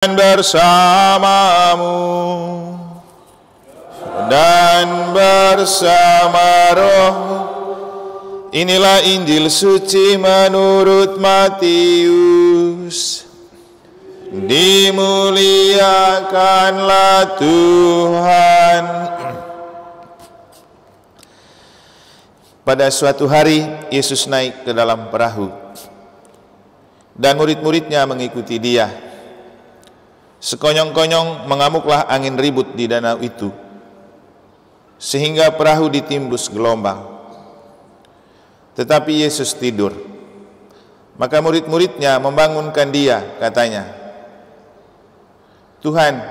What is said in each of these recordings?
bersamamu dan bersama rohmu. Inilah Injil suci menurut Matius. Dimuliakanlah Tuhan. Pada suatu hari Yesus naik ke dalam perahu dan murid-muridnya mengikuti dia. Sekonyong-konyong mengamuklah angin ribut di danau itu, sehingga perahu ditimbus gelombang. Tetapi Yesus tidur. Maka murid-muridnya membangunkan dia, katanya, "Tuhan,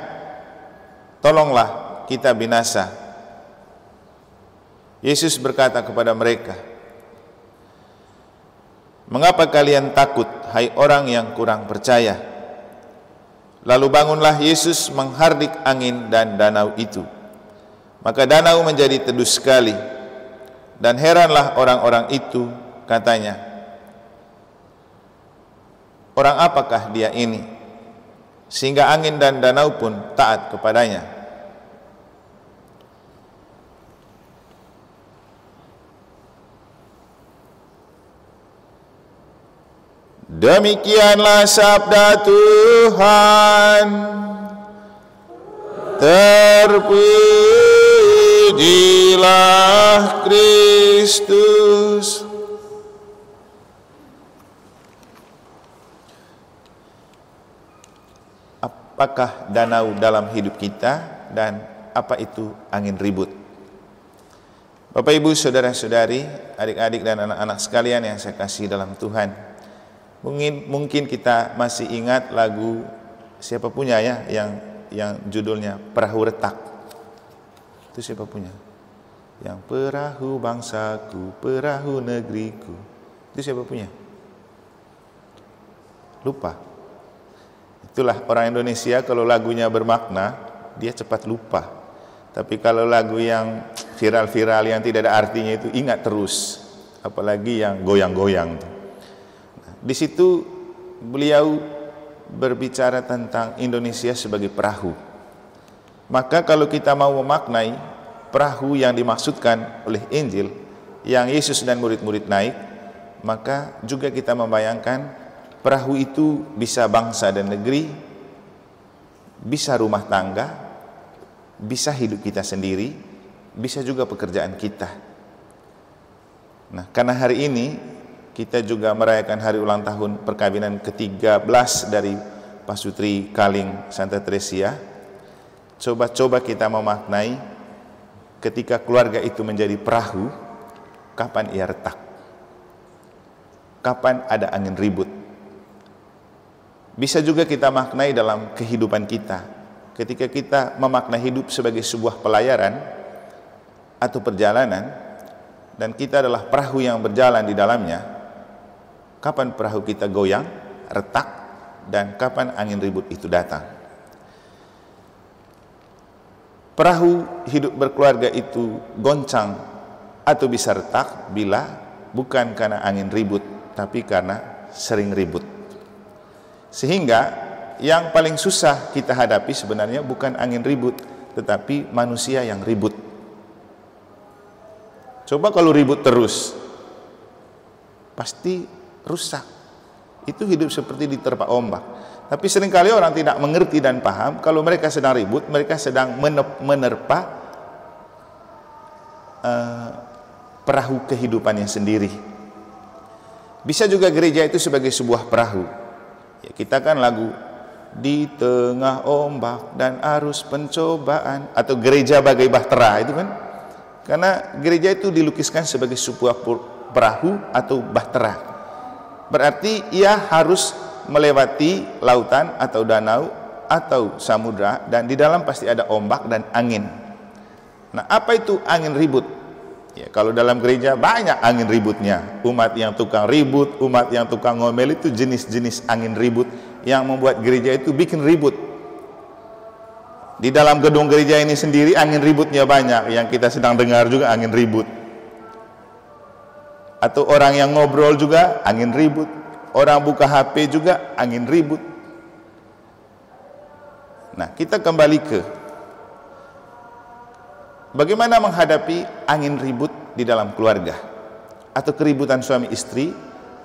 tolonglah kita binasa." Yesus berkata kepada mereka, "Mengapa kalian takut, hai orang yang kurang percaya?" Lalu bangunlah Yesus menghardik angin dan danau itu. Maka danau menjadi teduh sekali. Dan heranlah orang-orang itu, katanya, "Orang apakah dia ini, sehingga angin dan danau pun taat kepadanya?" Demikianlah sabda Tuhan. Terpujilah Kristus. Apakah danau dalam hidup kita dan apa itu angin ribut? Bapak, Ibu, saudara-saudari, adik-adik dan anak-anak sekalian yang saya kasih dalam Tuhan. Mungkin kita masih ingat lagu siapa punya ya yang judulnya Perahu Retak. Itu siapa punya? Yang perahu bangsaku, perahu negeriku. Itu siapa punya? Lupa. Itulah orang Indonesia, kalau lagunya bermakna, dia cepat lupa. Tapi kalau lagu yang viral-viral yang tidak ada artinya itu ingat terus. Apalagi yang goyang-goyang. Di situ beliau berbicara tentang Indonesia sebagai perahu. Maka kalau kita mau memaknai perahu yang dimaksudkan oleh Injil yang Yesus dan murid-murid naik, maka juga kita membayangkan perahu itu bisa bangsa dan negeri, bisa rumah tangga, bisa hidup kita sendiri, bisa juga pekerjaan kita. Nah, karena hari ini kita juga merayakan hari ulang tahun perkawinan ke-13 dari Pasutri Kaling Santa Teresia. Coba kita memaknai ketika keluarga itu menjadi perahu, kapan ia retak? Kapan ada angin ribut? Bisa juga kita maknai dalam kehidupan kita. Ketika kita memaknai hidup sebagai sebuah pelayaran atau perjalanan, dan kita adalah perahu yang berjalan di dalamnya, kapan perahu kita goyang, retak, dan kapan angin ribut itu datang. Perahu hidup berkeluarga itu goncang atau bisa retak bila bukan karena angin ribut, tapi karena sering ribut. Sehingga yang paling susah kita hadapi sebenarnya bukan angin ribut, tetapi manusia yang ribut. Coba kalau ribut terus, pasti rusak. Itu hidup seperti diterpa ombak. Tapi seringkali orang tidak mengerti dan paham kalau mereka sedang ribut, mereka sedang menerpa perahu kehidupannya sendiri. Bisa juga gereja itu sebagai sebuah perahu. Ya, kita kan lagu di tengah ombak dan arus pencobaan, atau gereja bagai bahtera itu kan. Karena gereja itu dilukiskan sebagai sebuah perahu atau bahtera. Berarti ia harus melewati lautan atau danau atau samudra, dan di dalam pasti ada ombak dan angin. Nah, apa itu angin ribut? Ya, kalau dalam gereja banyak angin ributnya. Umat yang tukang ribut, umat yang tukang ngomel, itu jenis-jenis angin ribut yang membuat gereja itu bikin ribut. Di dalam gedung gereja ini sendiri angin ributnya banyak. Yang kita sedang dengar juga angin ribut. Atau orang yang ngobrol juga angin ribut, orang buka HP juga angin ribut. Nah, kita kembali ke bagaimana menghadapi angin ribut di dalam keluarga, atau keributan suami istri,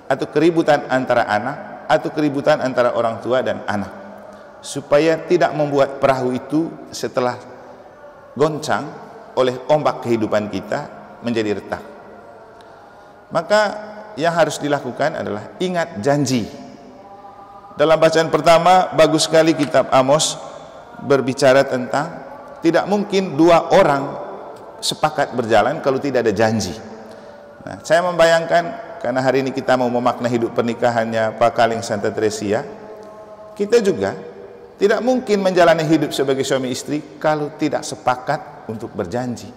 atau keributan antara anak, atau keributan antara orang tua dan anak, supaya tidak membuat perahu itu setelah goncang oleh ombak kehidupan kita menjadi retak. Maka yang harus dilakukan adalah ingat janji. Dalam bacaan pertama, bagus sekali kitab Amos berbicara tentang tidak mungkin dua orang sepakat berjalan kalau tidak ada janji. Nah, saya membayangkan, karena hari ini kita mau memaknai hidup pernikahannya Pak Kaling Santa Teresia, kita juga tidak mungkin menjalani hidup sebagai suami istri kalau tidak sepakat untuk berjanji.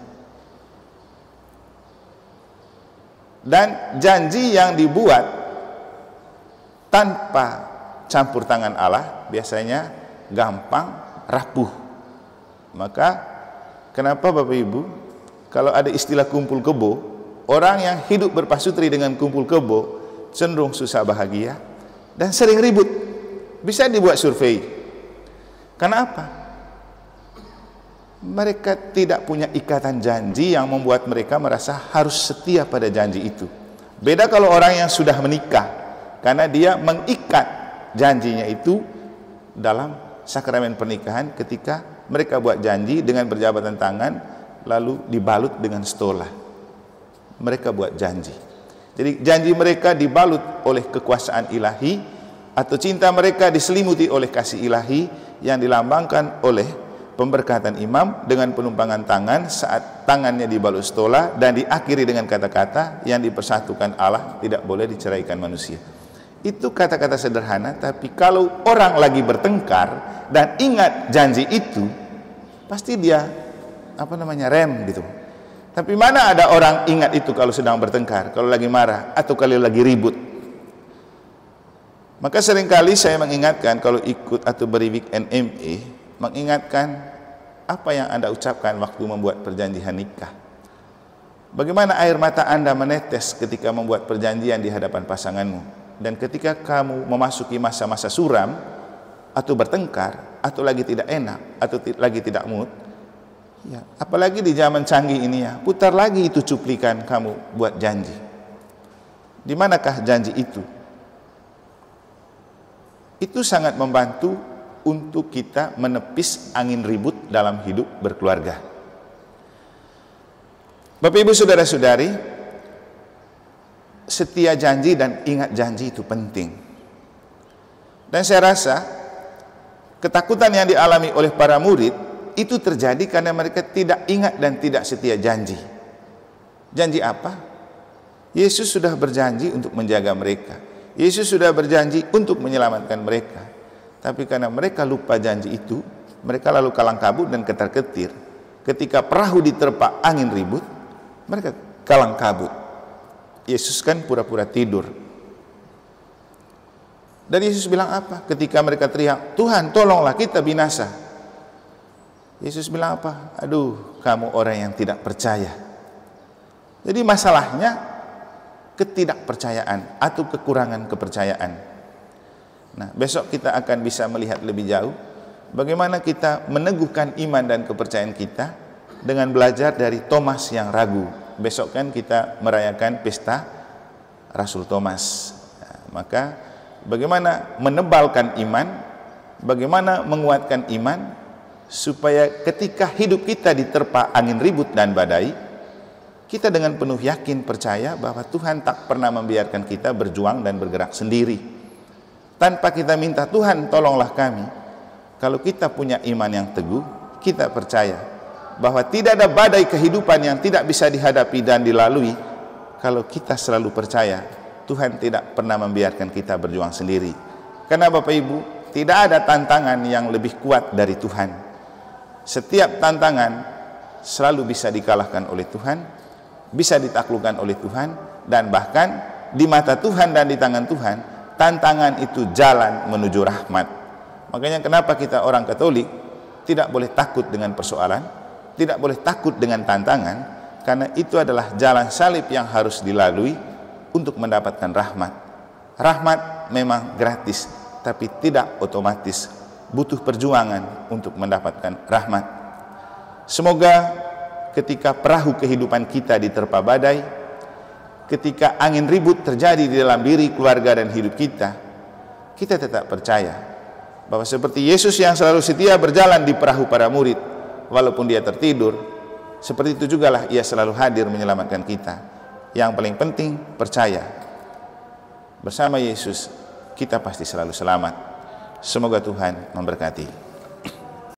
Dan janji yang dibuat tanpa campur tangan Allah biasanya gampang rapuh. Maka kenapa Bapak Ibu, kalau ada istilah kumpul kebo, orang yang hidup berpasutri dengan kumpul kebo cenderung susah bahagia dan sering ribut. Bisa dibuat survei. Karena apa? Mereka tidak punya ikatan janji yang membuat mereka merasa harus setia pada janji itu. Beda kalau orang yang sudah menikah, karena dia mengikat janjinya itu dalam sakramen pernikahan ketika mereka buat janji dengan berjabatan tangan lalu dibalut dengan stola. Mereka buat janji. Jadi janji mereka dibalut oleh kekuasaan ilahi, atau cinta mereka diselimuti oleh kasih ilahi yang dilambangkan oleh pemberkatan imam dengan penumpangan tangan saat tangannya dibalut stola dan diakhiri dengan kata-kata yang dipersatukan Allah, tidak boleh diceraikan manusia. Itu kata-kata sederhana, tapi kalau orang lagi bertengkar dan ingat janji itu, pasti dia rem gitu. Tapi mana ada orang ingat itu kalau sedang bertengkar, kalau lagi marah atau kalau lagi ribut. Maka seringkali saya mengingatkan kalau ikut atau beri weekend MA, mengingatkan apa yang Anda ucapkan waktu membuat perjanjian nikah. Bagaimana air mata Anda menetes ketika membuat perjanjian di hadapan pasanganmu. Dan ketika kamu memasuki masa-masa suram, atau bertengkar, atau lagi tidak enak, atau lagi tidak mood, ya, apalagi di zaman canggih ini ya, putar lagi itu cuplikan kamu buat janji. Di manakah janji itu? Itu sangat membantu untuk kita menepis angin ribut dalam hidup berkeluarga. Bapak Ibu saudara-saudari, setia janji dan ingat janji itu penting. Dan saya rasa ketakutan yang dialami oleh para murid itu terjadi karena mereka tidak ingat dan tidak setia janji. Janji apa? Yesus sudah berjanji untuk menjaga mereka. Yesus sudah berjanji untuk menyelamatkan mereka. Tapi karena mereka lupa janji itu, mereka lalu kalang kabut dan ketar-ketir. Ketika perahu diterpa angin ribut, mereka kalang kabut. Yesus kan pura-pura tidur. Dan Yesus bilang apa? Ketika mereka teriak, Tuhan tolonglah kita binasa. Yesus bilang apa? Aduh, kamu orang yang tidak percaya. Jadi masalahnya ketidakpercayaan atau kekurangan kepercayaan. Nah, besok kita akan bisa melihat lebih jauh bagaimana kita meneguhkan iman dan kepercayaan kita dengan belajar dari Thomas yang ragu. Besok kan kita merayakan pesta Rasul Thomas. Nah, maka bagaimana menebalkan iman, bagaimana menguatkan iman, supaya ketika hidup kita diterpa angin ribut dan badai, kita dengan penuh yakin percaya bahwa Tuhan tak pernah membiarkan kita berjuang dan bergerak sendiri. Tanpa kita minta, Tuhan tolonglah kami. Kalau kita punya iman yang teguh, kita percaya bahwa tidak ada badai kehidupan yang tidak bisa dihadapi dan dilalui kalau kita selalu percaya Tuhan tidak pernah membiarkan kita berjuang sendiri. Karena Bapak Ibu, tidak ada tantangan yang lebih kuat dari Tuhan. Setiap tantangan selalu bisa dikalahkan oleh Tuhan, bisa ditaklukkan oleh Tuhan, dan bahkan di mata Tuhan dan di tangan Tuhan, tantangan itu jalan menuju rahmat. Makanya kenapa kita orang Katolik tidak boleh takut dengan persoalan, tidak boleh takut dengan tantangan, karena itu adalah jalan salib yang harus dilalui untuk mendapatkan rahmat. Rahmat memang gratis, tapi tidak otomatis. butuh perjuangan untuk mendapatkan rahmat. Semoga ketika perahu kehidupan kita diterpa badai, ketika angin ribut terjadi di dalam diri, keluarga dan hidup kita, kita tetap percaya bahwa seperti Yesus yang selalu setia berjalan di perahu para murid walaupun dia tertidur, seperti itu jugalah ia selalu hadir menyelamatkan kita. Yang paling penting percaya, bersama Yesus kita pasti selalu selamat. Semoga Tuhan memberkati.